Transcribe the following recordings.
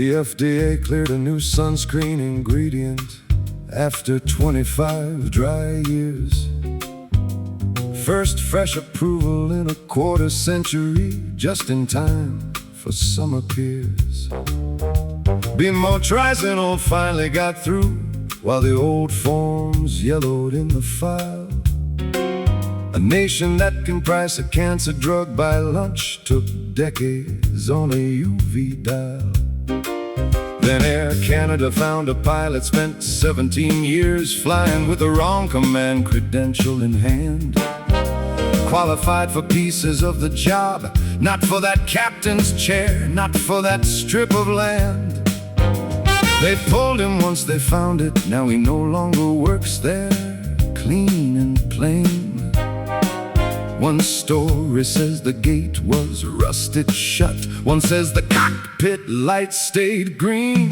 The FDA cleared a new sunscreen ingredient after 25 dry years. First fresh approval in a quarter century, just in time for summer piers. Bemotrizinol finally got through, while the old forms yellowed in the file. A nation that can price a cancer drug by lunch took decades on a UV dial. Then Air Canada found a pilot spent 17 years flying with the wrong command credential in hand. Qualified for pieces of the job, not for that captain's chair, not for that strip of land. They pulled him once they found it, now he no longer works there, clean and plain. One story says the gate was rusted shut, one says the cockpit light stayed green.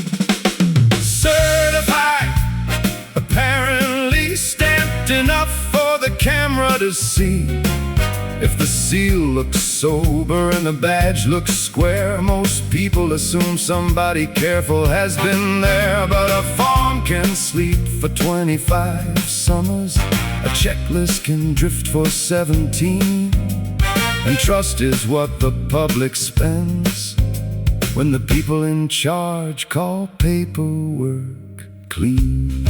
Certified, apparently stamped enough for the camera to see. If the seal looks sober and the badge looks square, most people assume somebody careful has been there. But a farm can sleep for 25 summers, a checklist can drift for 17. And trust is what the public spends when the people in charge call paperwork clean.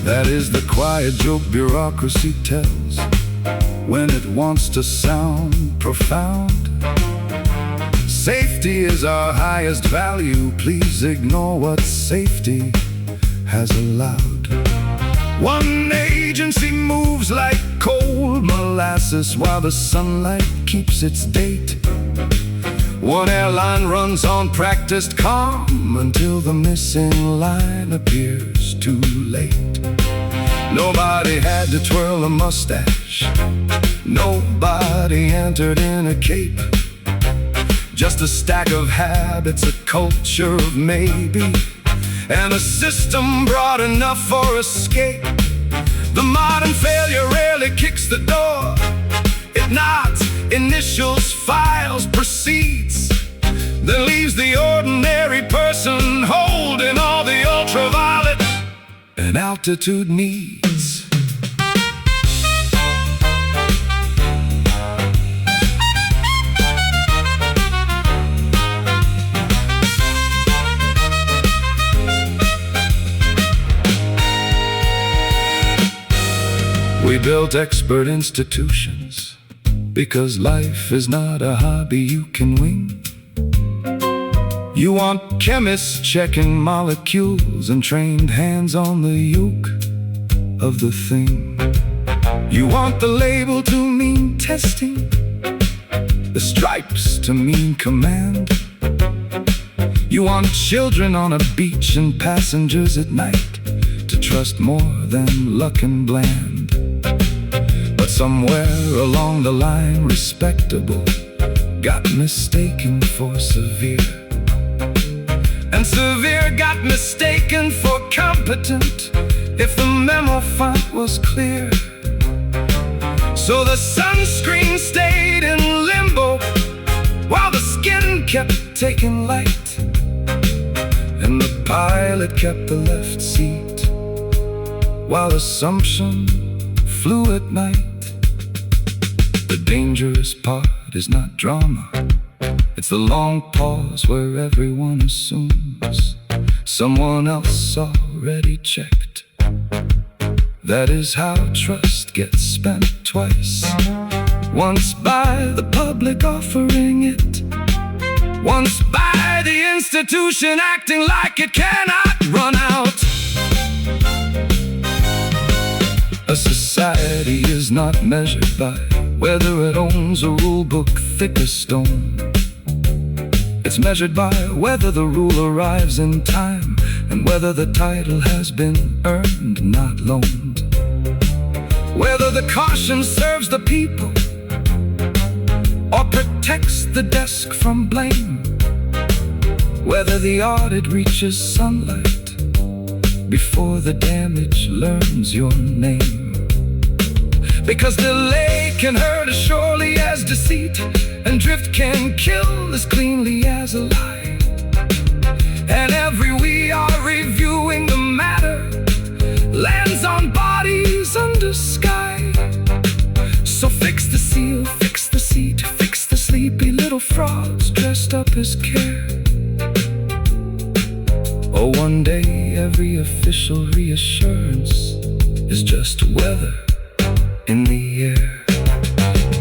That is the quiet joke bureaucracy tells when it wants to sound profound. Safety is our highest value, please ignore what safety has allowed. One agency moves like cold molasses while the sunlight keeps its date. One airline runs on practiced calm until the missing line appears too late. Nobody had to twirl a mustache, nobody entered in a cape. Just a stack of habits, a culture of maybe, and a system broad enough for escape. The modern failure rarely kicks the door, it nods, initials, files, proceeds, then leaves the ordinary person holding all the ultraviolet and altitude needs. We built expert institutions because life is not a hobby you can wing. You want chemists checking molecules and trained hands on the yoke of the thing. You want the label to mean testing, the stripes to mean command. You want children on a beach and passengers at night to trust more than luck and bland. But somewhere along the line, respectable got mistaken for severe, and severe got mistaken for competent if the memo font was clear. So the sunscreen stayed in limbo while the skin kept taking light, and the pilot kept the left seat while assumption flew at night. The dangerous part is not drama, it's the long pause where everyone assumes someone else already checked. That is how trust gets spent twice. Once by the public offering it, once by the institution acting like it cannot run out. A society is not measured by whether it owns a rule book thick as stone. It's measured by whether the rule arrives in time and whether the title has been earned, not loaned. Whether the caution serves the people or protects the desk from blame. Whether the audit reaches sunlight before the damage learns your name. Because delay can hurt as surely as deceit, and drift can kill as cleanly as a lie. And every we are reviewing the matter lands on bodies under sky. So fix the seal, fix the seat, fix the sleepy little frogs dressed up as care. Oh, one day every official reassurance is just weather in the air.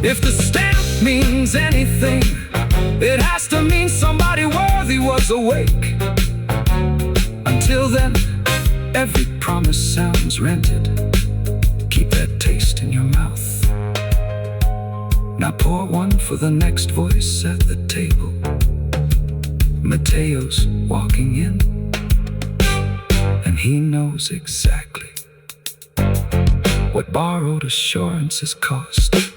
If the stamp means anything, it has to mean somebody worthy was awake. Until then, every promise sounds rented. Keep that taste in your mouth. Now pour one for the next voice at the table. Mateo's walking in, and he knows exactly what borrowed assurances cost.